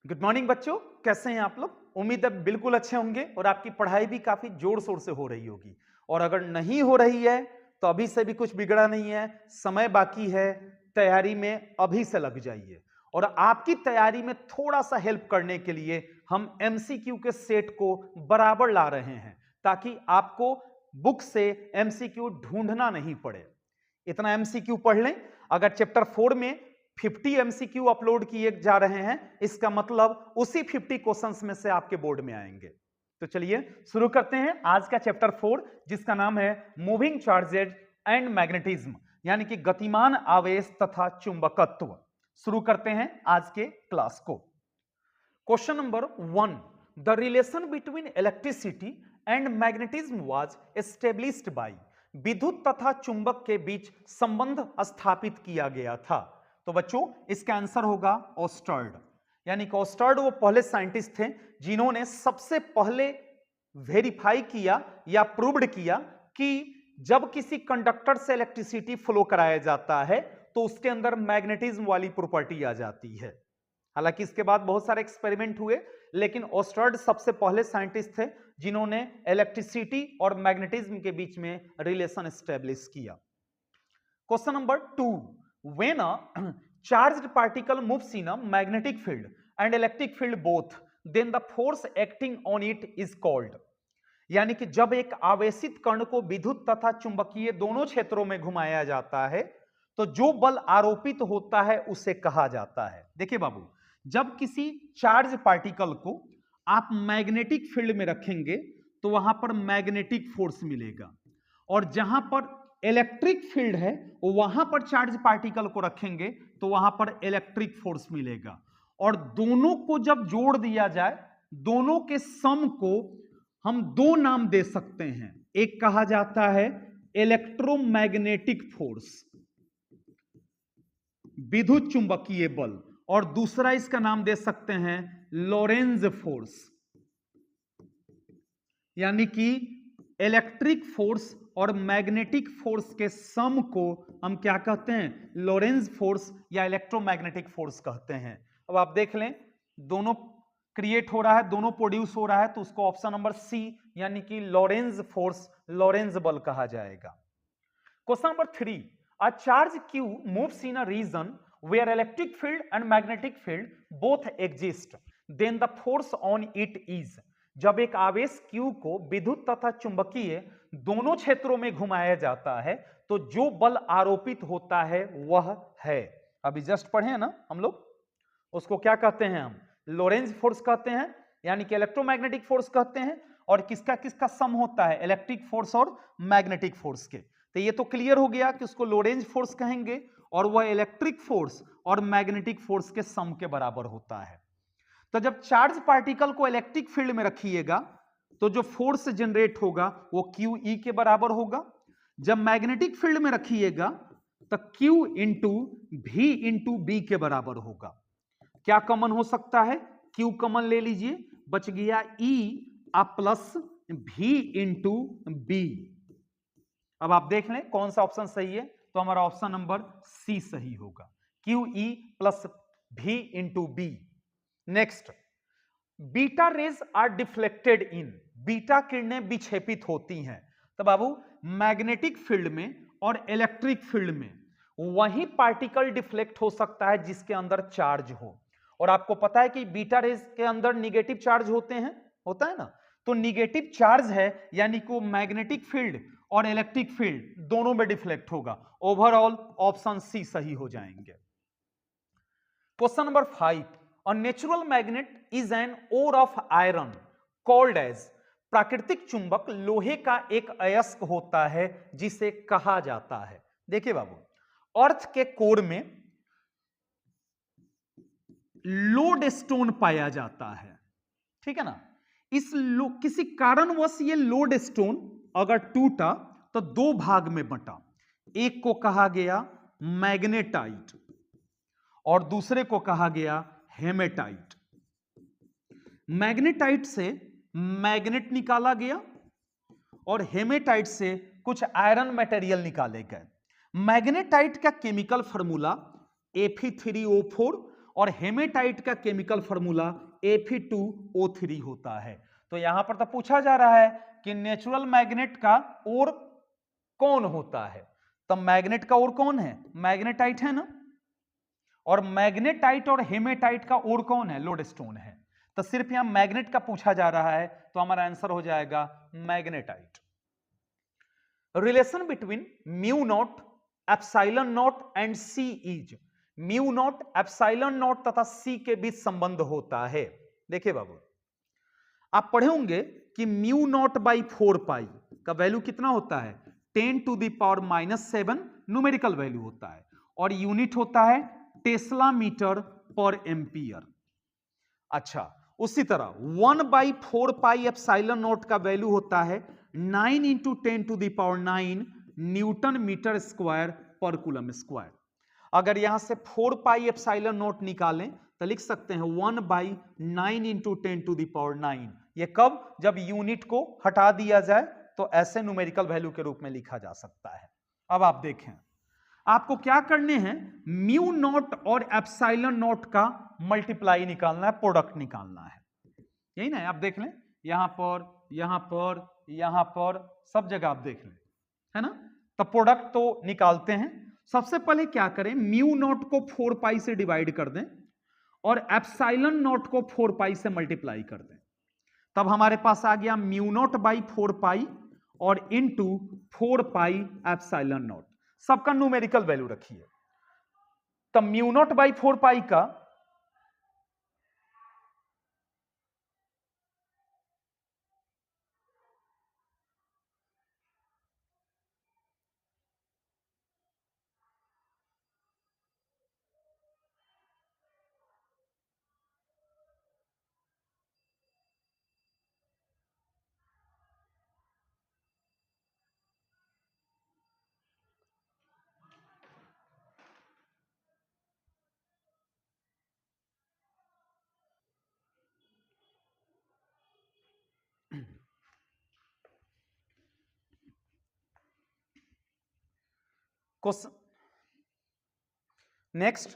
Good morning बच्चों, कैसे हैं आप लोग। उम्मीद है बिल्कुल अच्छे होंगे और आपकी पढ़ाई भी काफी जोर शोर से हो रही होगी। और अगर नहीं हो रही है तो अभी से भी कुछ बिगड़ा नहीं है, समय बाकी है। तैयारी में अभी से लग जाइए। और आपकी तैयारी में थोड़ा सा हेल्प करने के लिए हम एमसीक्यू के सेट को बराबर ला रहे हैं, ताकि आपको बुक से एमसीक्यू ढूंढना नहीं पड़े। इतना एमसीक्यू पढ़ लें। अगर चैप्टर 4 में 50 एमसीक्यू अपलोड किए जा रहे हैं, इसका मतलब उसी 50 क्वेश्चंस में से आपके बोर्ड में आएंगे। तो चलिए शुरू करते हैं आज का चैप्टर 4, जिसका नाम है मूविंग चार्जेज एंड मैग्नेटिज्म, यानी कि गतिमान आवेश तथा चुंबकत्व। शुरू करते हैं आज के क्लास को। Question number 1, the relation between electricity and magnetism was established by. विद्युत तथा चुंबक के बीच संबंध स्थापित किया गया था। तो बच्चों इसका आंसर होगा ओस्टर्ड। यानी कि ओस्टर्ड वो पहले साइंटिस्ट थे जिन्होंने सबसे पहले वेरीफाई किया या प्रूव्ड किया कि जब किसी कंडक्टर से इलेक्ट्रिसिटी फ्लो कराया जाता है तो उसके अंदर मैग्नेटिज्म वाली प्रॉपर्टी आ जाती है। हालांकि इसके बाद बहुत सारे एक्सपेरिमेंट हुए, लेकिन ओस्टर्ड सबसे पहले साइंटिस्ट थे जिन्होंने इलेक्ट्रिसिटी और मैग्नेटिज्म के बीच में रिलेशन एस्टेब्लिश किया। Question number 2, when a charged particle moves in a magnetic field and electric field both, then the force acting on it is called. यानी कि जब एक आवेशित कण को विद्युत तथा चुंबकीय दोनों क्षेत्रों में घुमाया जाता है तो जो बल आरोपित होता है उसे कहा जाता है। देखिए बाबू, जब किसी चार्ज पार्टिकल को आप मैग्नेटिक फील्ड में रखेंगे तो वहां पर मैग्नेटिक फोर्स मिलेगा, और जहां पर इलेक्ट्रिक फील्ड है वहां पर चार्ज पार्टिकल को रखेंगे तो वहां पर इलेक्ट्रिक फोर्स मिलेगा। और दोनों को जब जोड़ दिया जाए, दोनों के सम को हम दो नाम दे सकते हैं। एक कहा जाता है इलेक्ट्रोमैग्नेटिक फोर्स, विद्युत चुंबकीय बल, और दूसरा इसका नाम दे सकते हैं लोरेंज फोर्स। यानी कि इलेक्ट्रिक फोर्स और मैग्नेटिक फोर्स के सम को हम क्या कहते हैं? लोरेंज फोर्स या इलेक्ट्रोमैग्नेटिक फोर्स कहते हैं। अब आप देख लें, दोनों क्रिएट हो रहा है, दोनों प्रोड्यूस हो रहा है, तो उसको ऑप्शन नंबर सी यानी कि लोरेंज फोर्स, लोरेंज बल कहा जाएगा। Question number 3, a charge q moves in a region where electric field and magnetic field both exist, then the force on it is। जब एक आवेश q को विद्युत तथा चुंबकीय दोनों क्षेत्रों में घुमाया जाता है तो जो बल आरोपित होता है वह है, अभी जस्ट पढ़े ना हम लोग, उसको क्या कहते हैं? हम लोरेंज फोर्स कहते हैं, यानी कि इलेक्ट्रोमैग्नेटिक फोर्स कहते हैं। और किसका किसका सम होता है? इलेक्ट्रिक फोर्स और मैग्नेटिक फोर्स के। तो ये तो क्लियर हो गया कि उसको लोरेंज फोर्स कहेंगे, और वह इलेक्ट्रिक फोर्स और मैग्नेटिक फोर्स के सम के बराबर होता है। तो जब चार्ज पार्टिकल को इलेक्ट्रिक फील्ड में रखिएगा तो जो फोर्स जनरेट होगा वो क्यू ई के बराबर होगा। जब मैग्नेटिक फील्ड में रखिएगा तो क्यू इंटू भी इंटू बी के बराबर होगा। क्या कॉमन हो सकता है? क्यू कॉमन ले लीजिए, बच गया ई आ प्लस भी इंटू बी। अब आप देख लें कौन सा ऑप्शन सही है, तो हमारा ऑप्शन नंबर सी सही होगा, Q E plus V into B. Next, beta rays are deflected in. बीटा किरणें विक्षेपित होती हैं। तो बाबू मैग्नेटिक फील्ड में और इलेक्ट्रिक फील्ड में वही पार्टिकल डिफ्लेक्ट हो सकता है जिसके अंदर चार्ज हो। और आपको पता है कि बीटा रेज के अंदर निगेटिव चार्ज होते हैं, होता है ना, तो निगेटिव चार्ज है यानी कि मैग्नेटिक फील्ड और इलेक्ट्रिक फील्ड दोनों में डिफ्लेक्ट होगा। ओवरऑल ऑप्शन सी सही हो जाएंगे। Question number 5, a natural magnet is an ore of iron called as. प्राकृतिक चुंबक लोहे का एक अयस्क होता है जिसे कहा जाता है। देखिए बाबू, अर्थ के कोर में लोड स्टोन पाया जाता है, ठीक है ना। किसी कारणवश ये लोड स्टोन अगर टूटा तो दो भाग में बंटा। एक को कहा गया मैग्नेटाइट और दूसरे को कहा गया हेमेटाइट। मैग्नेटाइट से मैग्नेट निकाला गया और हेमेटाइट से कुछ आयरन मटेरियल निकाले गए। मैग्नेटाइट का केमिकल फार्मूला Fe3O4 और हेमेटाइट का केमिकल फॉर्मूला Fe2O3 होता है। तो यहां पर तो पूछा जा रहा है कि नेचुरल मैग्नेट का और कौन होता है, तो मैग्नेट का और कौन है, मैग्नेटाइट है ना, और मैग्नेटाइट और हेमेटाइट का और कौन है, लोडस्टोन है। तो सिर्फ यहां मैग्नेट का पूछा जा रहा है, तो हमारा आंसर हो जाएगा magnetite. Relation between mu naught, epsilon naught and C is, mu naught, epsilon naught तथा सी के बीच संबंध होता है। देखिए बाबू, आप पढ़े होंगे कि म्यू नॉट बाई 4 पाई का वैल्यू कितना होता है, 10⁻⁻⁷ न्यूमेरिकल वैल्यू होता है, और यूनिट होता है टेस्ला मीटर पर एम्पियर। अच्छा, उसी तरह 1/4 पाई एप्सिलॉन नॉट का वैल्यू होता है 9 × 10⁹ न्यूटन मीटर स्क्वायर पर कूलम स्क्वायर। अगर यहां से 4 पाई एप्सिलॉन नॉट निकालें तो लिख सकते हैं 1/9 × 10⁹। ये कब, जब यूनिट को हटा दिया जाए तो ऐसे न्यूमेरिकल वैल्यू के रूप में लिखा जा सकता है। अब आप देखें, आपको क्या करने हैं, म्यू नॉट और एप्सिलॉन नॉट का मल्टीप्लाई निकालना है, प्रोडक्ट निकालना है, यही ना, आप देख लें, यहां पर, यहां पर, यहां पर, सब जगह आप देख लें, है ना। तो प्रोडक्ट तो निकालते हैं। सबसे पहले क्या करें, म्यू नॉट को 4 पाई से डिवाइड कर दें और एप्सिलॉन नॉट को 4 पाई से मल्टीप्लाई कर दें, तब हमारे पास आ गया म्यू नॉट बाई 4 पाई और इनटू 4 पाई एप्सिलॉन नॉट। सबका न्यूमेरिकल वैल्यू रखिए। तब म्यू नॉट बाई 4 पाई का question next,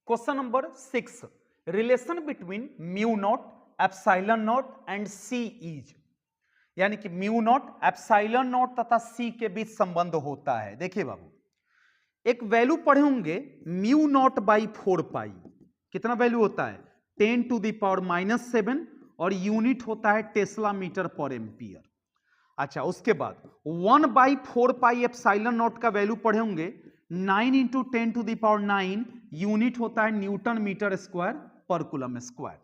question number 6, relation between mu naught, epsilon naught and C is, यानी कि म्यू नॉट, एप्सिलॉन नॉट तथा C के बीच संबंध होता है। देखिए बाबू, एक वैल्यू पढ़े होंगे म्यू नॉट बाई 4 पाई, कितना वैल्यू होता है, 10⁻⁻⁷, और यूनिट होता है टेस्ला मीटर पर एम्पियर। अच्छा, उसके बाद 1/4 पाई एप्सिलॉन नॉट का वैल्यू पढ़े होंगे 9 × 10⁹, यूनिट होता है न्यूटन मीटर स्क्वायर पर कूलम स्क्वायर।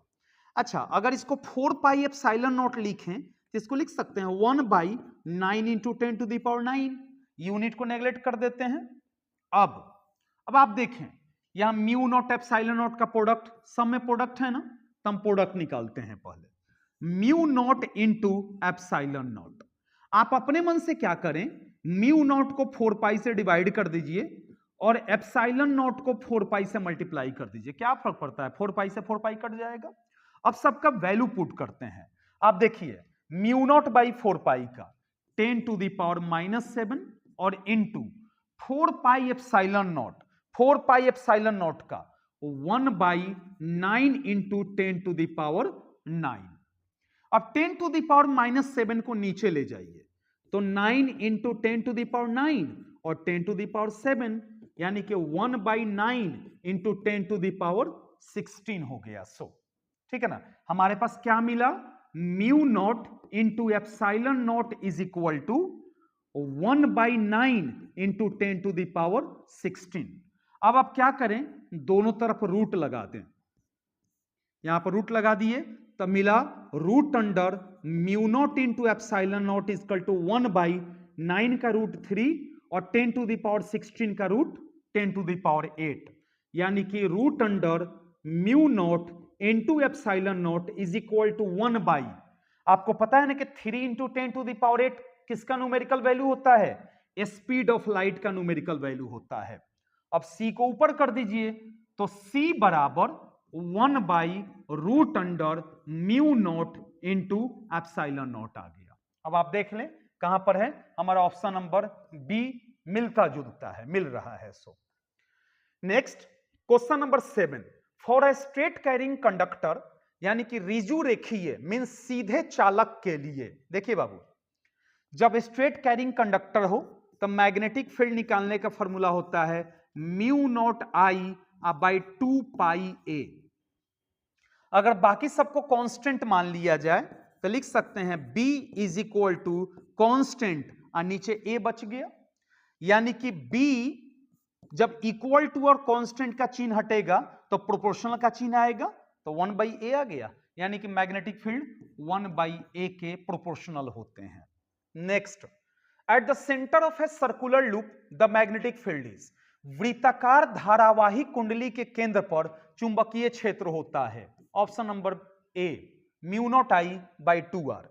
अच्छा, अगर इसको 4 पाई एप्सिलॉन नॉट लिखें तो इसको लिख सकते हैं 1/9 × 10⁹, यूनिट को नेग्लेक्ट कर देते हैं। अब आप देखें, यहां म्यू नॉट एप्सिलॉन नॉट का प्रोडक्ट, सब में प्रोडक्ट है ना, तो हम प्रोडक्ट निकालते हैं पहले, mu naught into epsilon not. आप अपने मन से क्या करें, म्यू नॉट को 4 पाई से डिवाइड कर दीजिए और एप्सिलॉन नॉट को 4 पाई से मल्टीप्लाई कर दीजिए, क्या फर्क पड़ता है, 4 पाई से 4 पाई कट जाएगा। अब सबका वैल्यू पुट करते हैं। आप देखिए, म्यू नॉट बाई 4 पाई का 10⁻⁻⁷ और into 4 pi epsilon not, 4 pi epsilon not का 1/9 × 10⁻⁹। अब 10⁻⁻7 को नीचे ले जाइए तो 9 × 10⁻⁹ और 10⁻7, यानी कि 1/9 × 10⁻16 हो गया। सो ठीक है ना, हमारे पास क्या मिला, mu naught into epsilon naught is equal to 1/9 × 10⁻16। अब आप क्या करें, दोनों तरफ रूट लगा दें, यहां पर रूट लगा दिए, तब मिला root under mu naught into epsilon naught is equal to 1/9 का रूट 3 और 10⁻16 का रूट 10⁸, यानी कि root under mu naught into epsilon naught is equal to 1/, आपको पता है ना कि 3 × 10⁸ किसका न्यूमेरिकल वैल्यू होता है, स्पीड ऑफ लाइट का न्यूमेरिकल वैल्यू होता है। अब c को ऊपर कर दीजिए तो c बराबर 1/√अंडर mu naught into epsilon naught आ गया। अब आप देख लें कहां पर है, हमारा ऑप्शन नंबर बी मिलता जुलता है, मिल रहा है। So next question number 7, for a straight carrying conductor, यानी कि रिजु रेखीय मीन सीधे चालक के लिए, देखिए बाबू, जब स्ट्रेट कैरिंग कंडक्टर हो तो मैग्नेटिक फील्ड निकालने का फॉर्मूला होता है म्यू नॉट आई बाई 2 पाई ए। अगर बाकी सबको कांस्टेंट मान लिया जाए तो लिख सकते हैं B is equal to constant और नीचे A बच गया, यानी कि B जब इक्वल टू और कांस्टेंट का चिन्ह हटेगा तो प्रोपोर्शनल का चिन्ह आएगा, तो 1 बाई ए आ गया, यानी कि मैग्नेटिक फील्ड 1 बाई ए के प्रोपोर्शनल होते हैं। Next, at the centre of a circular loop the magnetic field is, वृत्ताकार धारावाही कुंडली के केंद्र पर चुंबकीय क्षेत्र होता है। Option number A, mu naught I by 2r।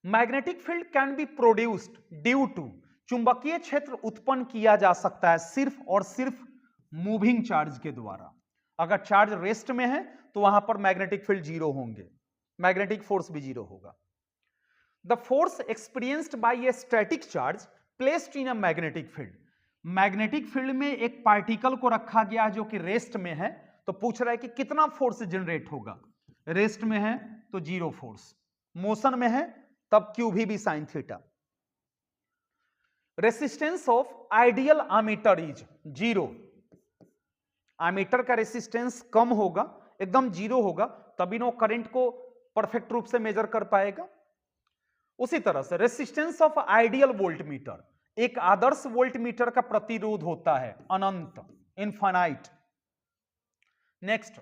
Magnetic field can be produced due to, चुंबकीय क्षेत्र उत्पन्न किया जा सकता है सिर्फ और सिर्फ मूविंग चार्ज के द्वारा। अगर चार्ज रेस्ट में है तो वहां पर मैग्नेटिक फील्ड जीरो होंगे, मैग्नेटिक फोर्स भी जीरो होगा। The force experienced bye a static charge placed in a magnetic field, magnetic field में एक पार्टिकल को रखा गया जो कि रेस्ट में है, तो पूछ रहा है कि कितना फोर्स जनरेट होगा। रेस्ट में है तो जीरो फोर्स, मोशन में है तब Q V sine theta. Resistance of ideal ammeter is zero, ammeter का रेसिस्टेंस कम होगा, एकदम जीरो होगा, तभी नो करंट को परफेक्ट रूप से मेजर कर पाएगा। उसी तरह से रेसिस्टेंस ऑफ आइडियल वोल्टमीटर, एक आदर्श वोल्टमीटर का प्रतिरोध होता है अनंत, infinite. Next,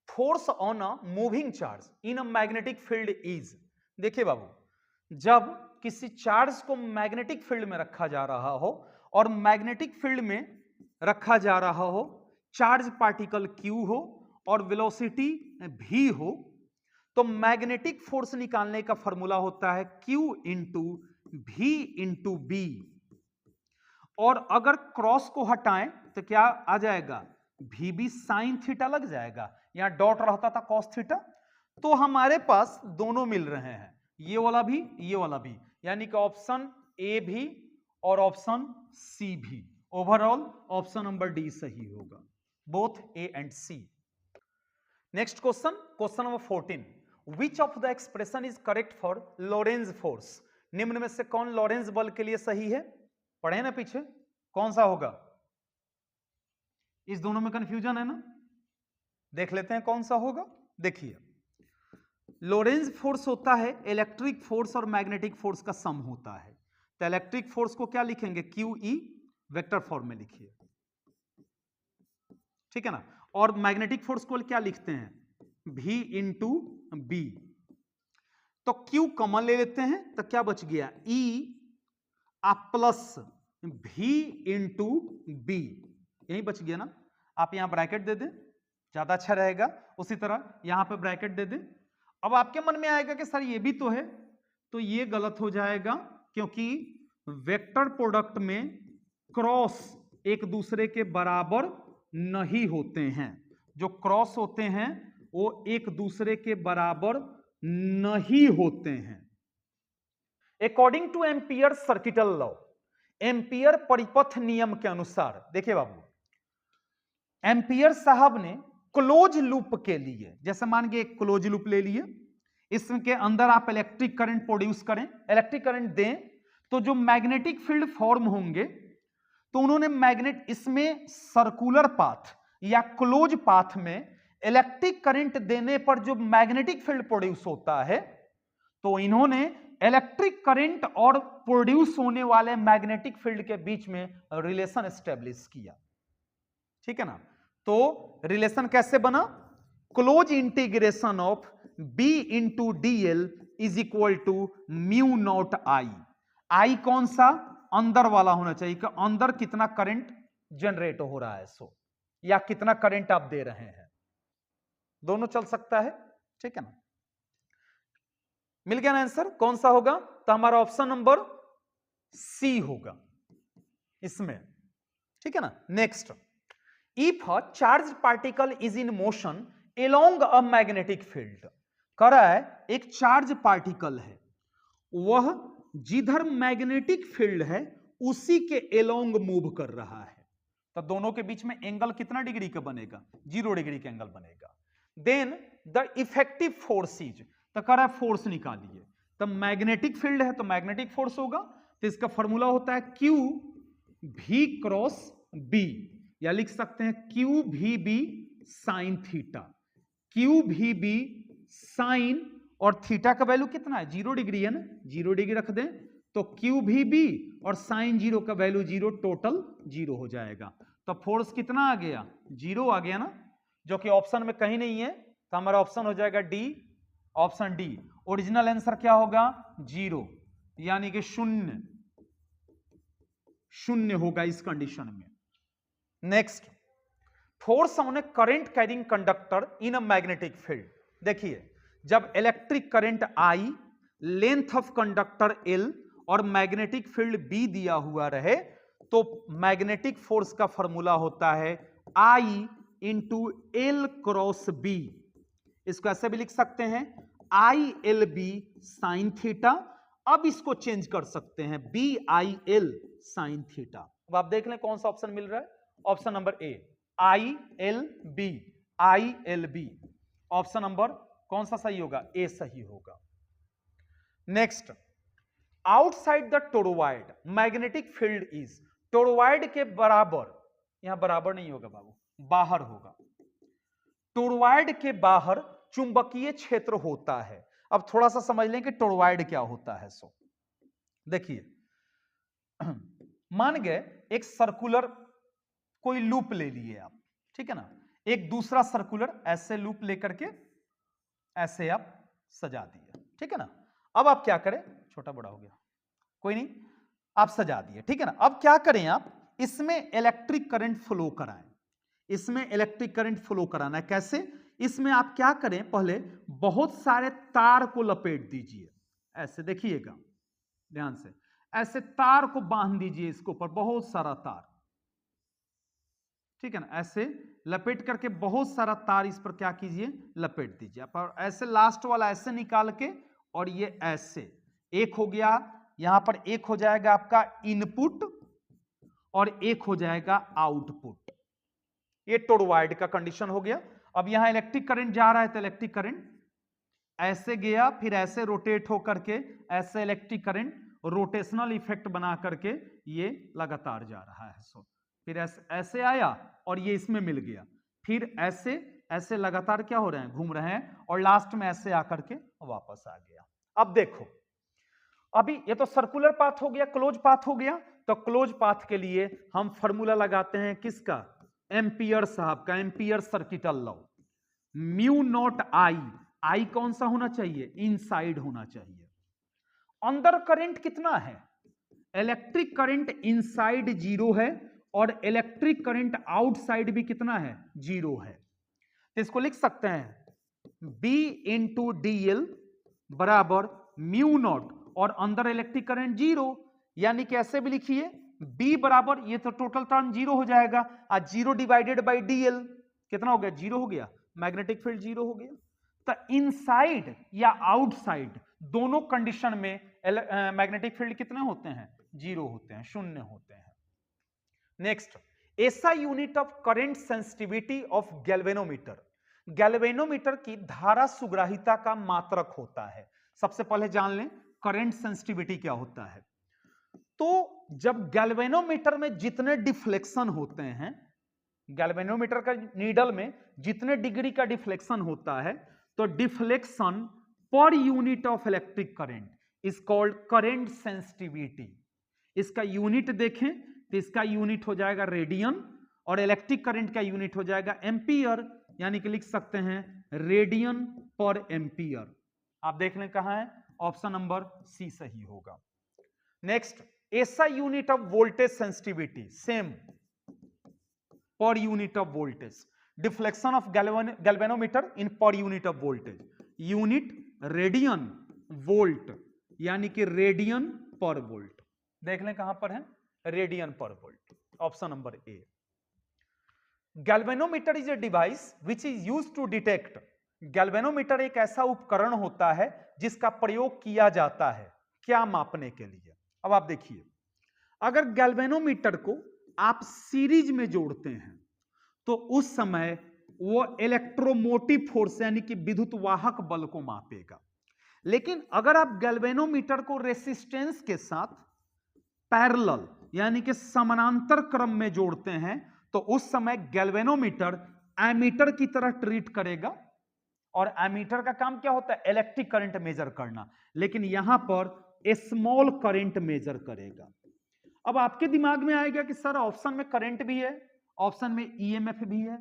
force on a moving charge in a magnetic field is, देखिए बाबू, जब किसी चार्ज को मैग्नेटिक फील्ड में रखा जा रहा हो और मैग्नेटिक फील्ड में रखा जा रहा हो, चार्ज पार्टिकल Q हो और वेलोसिटी v हो, तो मैग्नेटिक फोर्स निकालने का फॉर्मूला होता है Q into V into B. और अगर क्रॉस को हटाएं तो क्या आ जाएगा, V भी साइन थीटा लग जाएगा, यहां डॉट रहता था कॉस थीटा, तो हमारे पास दोनों मिल रहे हैं, ये वाला भी ये वाला भी, यानी कि ऑप्शन ए भी और ऑप्शन सी भी। ओवरऑल ऑप्शन नंबर डी सही होगा, both A and C. Next question, question number 14, which of the expression is correct for Lorentz force, निम्न में से कौन लॉरेंज बल के लिए सही है? पढ़े ना पीछे, कौन सा होगा? इस दोनों में कंफ्यूजन है ना, देख लेते हैं कौन सा होगा। देखिए, लॉरेंज फोर्स होता है इलेक्ट्रिक फोर्स और मैग्नेटिक फोर्स का सम होता है, तो इलेक्ट्रिक फोर्स को क्या लिखेंगे, क्यू ई, वेक्टर फॉर्म में लिखिए, ठीक है ना। और मैग्नेटिक फोर्स को क्या लिखते हैं, V इंटू बी। तो Q कॉमन ले लेते हैं तो क्या बच गया, E plus V into B, यही बच गया ना। आप यहां ब्रैकेट दे दें, ज्यादा अच्छा रहेगा। उसी तरह यहां पे ब्रैकेट दे दें। अब आपके मन में आएगा कि सर ये भी तो है, तो ये गलत हो जाएगा, क्योंकि वेक्टर प्रोडक्ट में क्रॉस एक दूसरे के बराबर नहीं होते हैं, जो क्रॉस होते हैं वो एक दूसरे के बराबर नहीं होते हैं। According two ampere circuital law, ampere परिपथ नियम के अनुसार, देखिए बाबू, एम्पियर साहब ने क्लोज लूप के लिए, जैसे मान के एक क्लोज लूप ले लिए, इसके अंदर आप इलेक्ट्रिक करंट प्रोड्यूस करें, इलेक्ट्रिक करंट दें, तो जो मैग्नेटिक फील्ड फॉर्म होंगे, तो उन्होंने मैग्नेट इसमें सर्कुलर पाथ या क्लोज पाथ में इलेक्ट्रिक करंट देने पर जो मैग्नेटिक फील्ड प्रोड्यूस होता है, तो इन्होंने इलेक्ट्रिक करंट और प्रोड्यूस होने वाले मैग्नेटिक फील्ड के बीच में रिलेशन एस्टेब्लिश किया, ठीक है ना। तो रिलेशन कैसे बना, close integration of B into d l is equal to mu naught I. I कौन सा, अंदर वाला होना चाहिए कि अंदर कितना करंट जनरेट हो रहा है, सो या कितना करंट आप दे रहे हैं, दोनों चल सकता है, ठीक है ना। मिल गया ना आंसर, कौन सा होगा, तो हमारा ऑप्शन नंबर सी होगा इसमें, ठीक है ना। Next, if a charge particle is in motion along a magnetic field, कह रहा है एक चार्ज पार्टिकल है, वह जिधर मैग्नेटिक फील्ड है उसी के एलोंग मूव कर रहा है, तो दोनों के बीच में एंगल कितना डिग्री का बनेगा? 0 डिग्री का एंगल बनेगा। Then the effective force is, तो कह रहा है फोर्स निकालिए, तो मैग्नेटिक फील्ड है तो मैग्नेटिक फोर्स होगा, तो इसका फॉर्मूला होता है क्यू भी क्रॉस बी, या लिख सकते हैं क्यू भी बी साइन थीटा। क्यू भी बी साइन, और थीटा का वैल्यू कितना है? 0 डिग्री है ना, 0 डिग्री रख दें तो क्यू भी बी और साइन 0 का वैल्यू 0, टोटल 0 हो जाएगा। तो फोर्स कितना आ गया? 0 आ गया ना, जो कि ऑप्शन में कहीं नहीं है, तो हमारा ऑप्शन हो जाएगा D, option D. Original answer क्या होगा? 0, यानी कि शून्य होगा इस कंडीशन में। Next, force on A current carrying conductor in a magnetic field. देखिए, जब electric current I, length of conductor L और मैग्नेटिक फील्ड बी दिया हुआ रहे, तो मैग्नेटिक फोर्स का फॉर्मूला होता है I into L cross B. इसको ऐसे भी लिख सकते हैं I L B sine theta. अब इसको चेंज कर सकते हैं B I L sine theta. अब आप देख लें कौन सा ऑप्शन मिल रहा है? Option number A, I L B, I L B. Option number कौन सा सही होगा? ए सही होगा। Next, outside the toroid magnetic field is, toroid के बराबर, यहां बराबर नहीं होगा बाबू, बाहर होगा। टोरॉइड के बाहर चुंबकीय क्षेत्र होता है। अब थोड़ा सा समझ लें कि टोरॉइड क्या होता है। सो देखिए, मान गए एक सर्कुलर कोई लूप ले लिए आप, ठीक है ना, एक दूसरा सर्कुलर ऐसे लूप लेकर के ऐसे आप सजा दिए, ठीक है ना। अब आप क्या करें, छोटा बड़ा हो गया कोई नहीं, आप सजा दिए, ठीक है ना। अब क्या करें आप, इसमें इलेक्ट्रिक करंट फ्लो कराएं, इसमें इलेक्ट्रिक करंट फ्लो कराना है। कैसे? इसमें आप क्या करें, पहले बहुत सारे तार को लपेट दीजिए, ऐसे देखिएगा ध्यान से, ऐसे तार को बांध दीजिए इसके ऊपर, बहुत सारा तार, ठीक है ना, ऐसे लपेट करके बहुत सारा तार इस पर क्या कीजिए, लपेट दीजिए। पर ऐसे लास्ट वाला ऐसे निकाल के, और ये ऐसे एक हो गया, यहां पर एक हो जाएगा आपका इनपुट और एक हो जाएगा आउटपुट। ये टोरॉइड का कंडीशन हो गया। अब यहां इलेक्ट्रिक करंट जा रहा है, तो इलेक्ट्रिक करंट ऐसे गया, फिर ऐसे रोटेट होकर के, ऐसे इलेक्ट्रिक करंट रोटेशनल इफेक्ट बना करके ये लगातार जा रहा है। सो फिर ऐसे आया और ये इसमें मिल गया, फिर ऐसे ऐसे लगातार क्या हो रहे हैं, घूम रहे हैं, और लास्ट में ऐसे आकर के वापस आ गया। अब देखो, अभी ये तो सर्कुलर पाथ हो गया, क्लोज पाथ हो गया। तो क्लोज पाथ के लिए हम फॉर्मूला लगाते हैं किसका? एम्पियर साहब का, Ampere circuital law. Mu naught I, I कौन सा होना चाहिए? इनसाइड होना चाहिए। अंदर करंट कितना है? इलेक्ट्रिक करंट इनसाइड 0 है, और इलेक्ट्रिक करंट आउटसाइड भी कितना है? 0 है। तो इसको लिख सकते हैं B इंटू डी एल बराबर म्यू नॉट, और अंदर इलेक्ट्रिक करंट 0, यानी कैसे भी लिखिए B बराबर, ये तो टोटल टर्म 0 हो जाएगा, और 0 डिवाइडेड बाई DL कितना हो गया? 0 हो गया, मैग्नेटिक फील्ड 0 हो गया। तो इनसाइड या आउटसाइड दोनों कंडीशन में मैग्नेटिक फील्ड कितने होते हैं? 0 होते हैं, शून्य होते हैं। Next, SI unit of current sensitivity of galvanometer. Galvanometer की धारा सुग्राहिता का मात्रक होता है। सबसे पहले जान लें करंट सेंसिटिविटी क्या होता है। तो जब गैल्वेनोमीटर में जितने डिफ्लेक्शन होते हैं, गैल्वेनोमीटर का नीडल में जितने डिग्री का डिफ्लेक्शन होता है, तो deflection per unit of electric current is called current sensitivity. इसका यूनिट देखें तो इसका यूनिट हो जाएगा रेडियन, और इलेक्ट्रिक करंट का यूनिट हो जाएगा एम्पियर, यानी कि लिख सकते हैं रेडियन पर एम्पियर। आप देख लें कहां है, ऑप्शन नंबर सी सही होगा। Next, SI unit of voltage sensitivity, same per unit of voltage, deflection of galvanometer in per unit of voltage, unit radian volt, यानी कि रेडियन पर वोल्ट। देख लें कहां पर है, radian per volt, option number A. Galvanometer is a device which is used to detect, galvanometer एक ऐसा उपकरण होता है जिसका प्रयोग किया जाता है क्या मापने के लिए। अब आप देखिए, अगर गैल्वेनोमीटर को आप सीरीज में जोड़ते हैं तो उस समय वो इलेक्ट्रोमोटिव फोर्स यानी कि विद्युत वाहक बल को मापेगा। लेकिन अगर आप गैल्वेनोमीटर को रेसिस्टेंस के साथ पैरेलल यानी कि समानांतर क्रम में जोड़ते हैं तो उस समय गैल्वेनोमीटर एमीटर की तरह ट्रीट करेगा। और एमीटर का काम क्या होता है? इलेक्ट्रिक करंट मेजर करना, लेकिन यहां पर स्मॉल करंट मेजर करेगा। अब आपके दिमाग में आएगा कि सर ऑप्शन में करंट भी है, ऑप्शन में ईएमएफ भी है,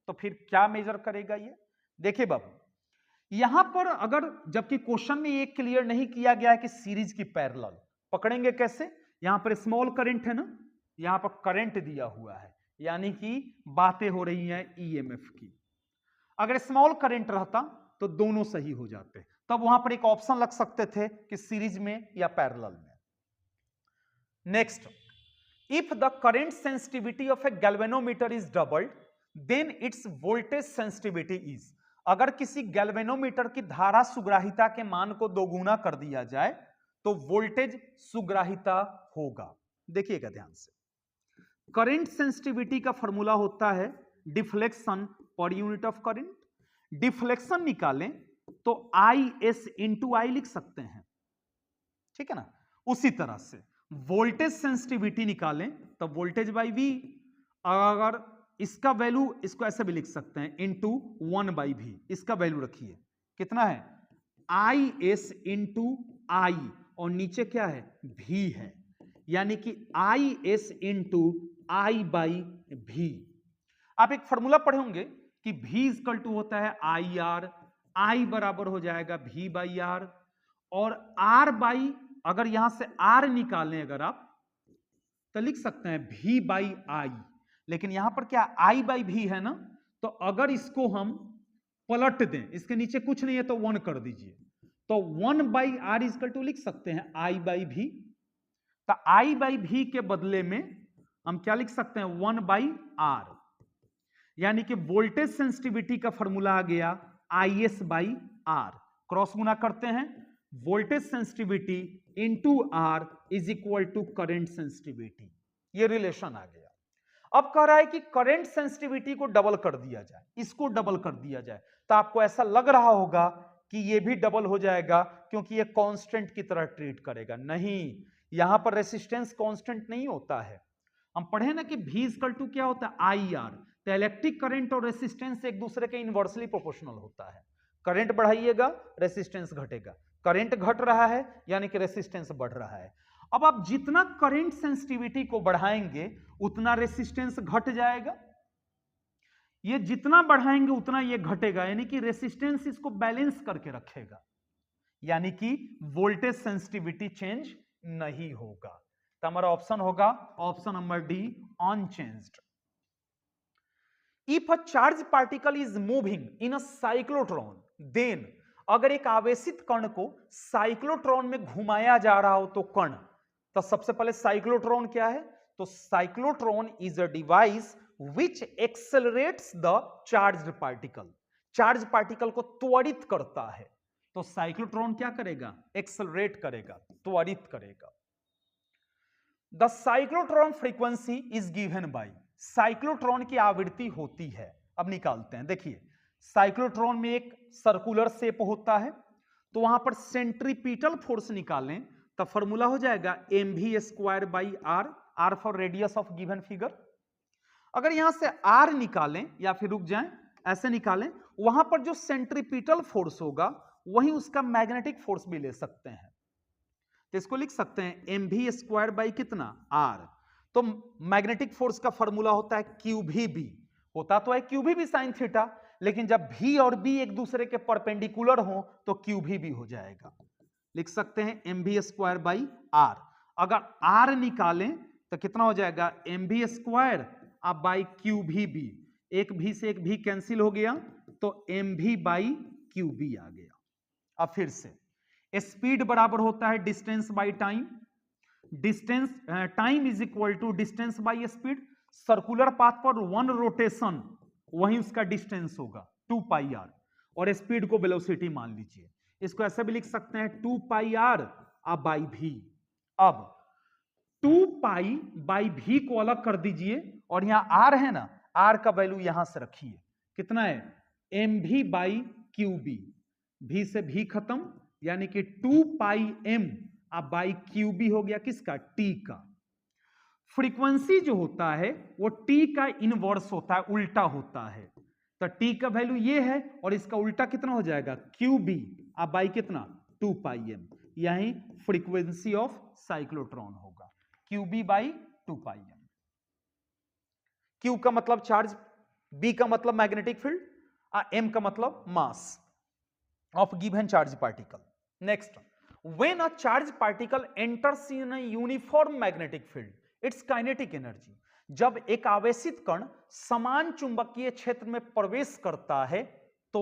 तो फिर क्या मेजर करेगा ये? देखिए बाबू, यहां पर अगर जबकि क्वेश्चन में ये क्लियर नहीं किया गया है कि सीरीज की पैरेलल पकड़ेंगे कैसे, यहां पर स्मॉल करंट है ना, यहां पर करंट दिया हुआ है यानी कि बातें हो रही हैं ईएमएफ की। अगर स्मॉल करंट रहता तो दोनों सही हो जाते, तब वहां पर एक ऑप्शन लग सकते थे कि सीरीज में या पैरेलल में। Next, if the current sensitivity of a galvanometer is doubled then its voltage sensitivity is. अगर किसी गैल्वेनोमीटर की धारा सुग्राहिता के मान को दोगुना कर दिया जाए तो वोल्टेज सुग्राहिता होगा। देखिएगा ध्यान से, करंट सेंसिटिविटी का फॉर्मूला होता है deflection per unit of current. Deflection निकालें तो आई एस इंटू आई लिख सकते हैं, ठीक है ना। उसी तरह से वोल्टेज सेंसिटिविटी निकालें तो वोल्टेज बाई वी, अगर इसका वैल्यू इसको ऐसे भी लिख सकते हैं इंटू 1/v, इसका वैल्यू रखिए कितना है आई एस इंटू आई, और नीचे क्या है भी है, यानी कि I S into I by भी। आप एक फॉर्मूला पढ़े होंगे कि v इक्वल टू होता है आई आर, आई बराबर हो जाएगा v बाई आर, और r बाई, अगर यहां से r निकालें अगर आप तो लिख सकते हैं v बाई आई, लेकिन यहां पर क्या i बाई v है ना, तो अगर इसको हम पलट दें, इसके नीचे कुछ नहीं है तो 1 कर दीजिए, तो 1 बाई आर इक्वल टू लिख सकते हैं i बाई v। तो i बाई v के बदले में हम क्या लिख सकते हैं 1 बाई आर, यानी कि वोल्टेज सेंसिटिविटी का फॉर्मूला आ गया I S by R, cross गुना करते हैं voltage sensitivity into R is equal to current sensitivity, ये रिलेशन आ गया। अब कह रहा है कि करंट सेंसिटिविटी को डबल कर दिया जाए, इसको डबल कर दिया जाए, तो आपको ऐसा लग रहा होगा कि ये भी डबल हो जाएगा क्योंकि ये कांस्टेंट की तरह ट्रीट करेगा। नहीं, यहां पर रेसिस्टेंस कांस्टेंट नहीं होता है। हम पढ़े ना कि V इक्वल टू क्या होता है आई आर, तो इलेक्ट्रिक करंट और रेसिस्टेंस एक दूसरे के इनवर्सली प्रोपोर्शनल होता है। करंट बढ़ाइएगा रेसिस्टेंस घटेगा, करंट घट रहा है यानी कि रेसिस्टेंस बढ़ रहा है। अब आप जितना करंट सेंसिटिविटी को बढ़ाएंगे उतना रेसिस्टेंस घट जाएगा, ये जितना बढ़ाएंगे उतना ये घटेगा, यानी कि रेसिस्टेंस इसको बैलेंस करके रखेगा, यानी कि वोल्टेज सेंसिटिविटी चेंज नहीं होगा। तो हमारा ऑप्शन होगा option number D unchanged. If a charge particle is moving in a cyclotron then, अगर एक आवेशित कण को साइक्लोट्रॉन में घुमाया जा रहा हो तो कण, तो सबसे पहले साइक्लोट्रॉन क्या है, तो cyclotron is a device which accelerates the charged particle, charge particle को त्वरित करता है। तो साइक्लोट्रॉन क्या करेगा, एक्सेलरेट करेगा, त्वरित करेगा। The cyclotron frequency is given by, cyclotron की आवृत्ति होती है, अब निकालते हैं। देखिए साइक्लोट्रॉन में एक सर्कुलर शेप होता है, तो वहां पर सेंट्रीपिटल फोर्स निकालें तो फॉर्मूला हो जाएगा mv² by R, R for radius of given figure. अगर यहां से आर निकालें या फिर रुक जाएं ऐसे निकालें, वहां पर जो सेंट्रीपिटल फोर्स होगा वही उसका मैग्नेटिक फोर्स भी ले सकते हैं, तो इसको लिख सकते हैं mv² बाई कितना आर। तो मैग्नेटिक फोर्स का फॉर्मूला होता है QVB, होता तो है QVB साइन थीटा, लेकिन जब V और B एक दूसरे के परपेंडिकुलर हो तो QVB हो जाएगा, लिख सकते हैं mv² बाई आर। अगर R निकालें तो कितना हो जाएगा mv² अब बाई QVB, एक V से एक V कैंसिल हो गया तो mv बाई QB आ गया। अब फिर से स्पीड बराबर होता है distance by time, distance time is equal to distance by speed. Circular path पर 1 रोटेशन वही उसका डिस्टेंस होगा 2 पाई आर, और स्पीड को वेलोसिटी मान लीजिए, इसको ऐसे भी लिख सकते हैं 2 पाई आर अब बाई भी। अब 2 पाई बाई भी को अलग कर दीजिए और यहां आर है ना, आर का वैल्यू यहां से रखिए, कितना है, एम भी बाई क्यू बी, भी से भी खत्म, यानी कि 2 पाई एम अब बाई क्यू बी हो गया किसका, टी का। फ्रीक्वेंसी जो होता है वो टी का इनवर्स होता है, उल्टा होता है, तो टी का वैल्यू ये है और इसका उल्टा कितना हो जाएगा, क्यू बी अब बाई कितना, 2 पाई एम, यही फ्रीक्वेंसी ऑफ साइक्लोट्रॉन होगा, Q B by 2 pi M. Q का मतलब चार्ज, बी का मतलब मैग्नेटिक फील्ड, एम का मतलब मास of given charge particle. Next, when a charge particle enters in a uniform magnetic field, its kinetic energy, जब एक आवेशित कण समान चुंबकीय क्षेत्र में प्रवेश करता है तो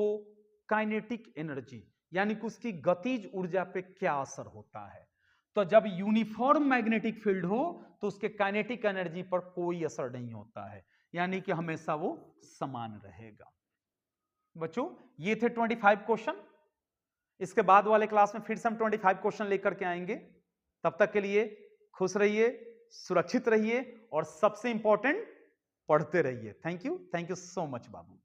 काइनेटिक एनर्जी यानी कि उसकी गतिज ऊर्जा पे क्या असर होता है, तो जब यूनिफॉर्म मैग्नेटिक फील्ड हो तो उसके काइनेटिक एनर्जी पर कोई असर नहीं होता है, यानी कि हमेशा वो समान रहेगा। बच्चों ये थे 25 क्वेश्चन, इसके बाद वाले क्लास में फिर से हम 25 क्वेश्चन लेकर के आएंगे। तब तक के लिए खुश रहिए, सुरक्षित रहिए और सबसे इंपॉर्टेंट पढ़ते रहिए। Thank you so much Babu.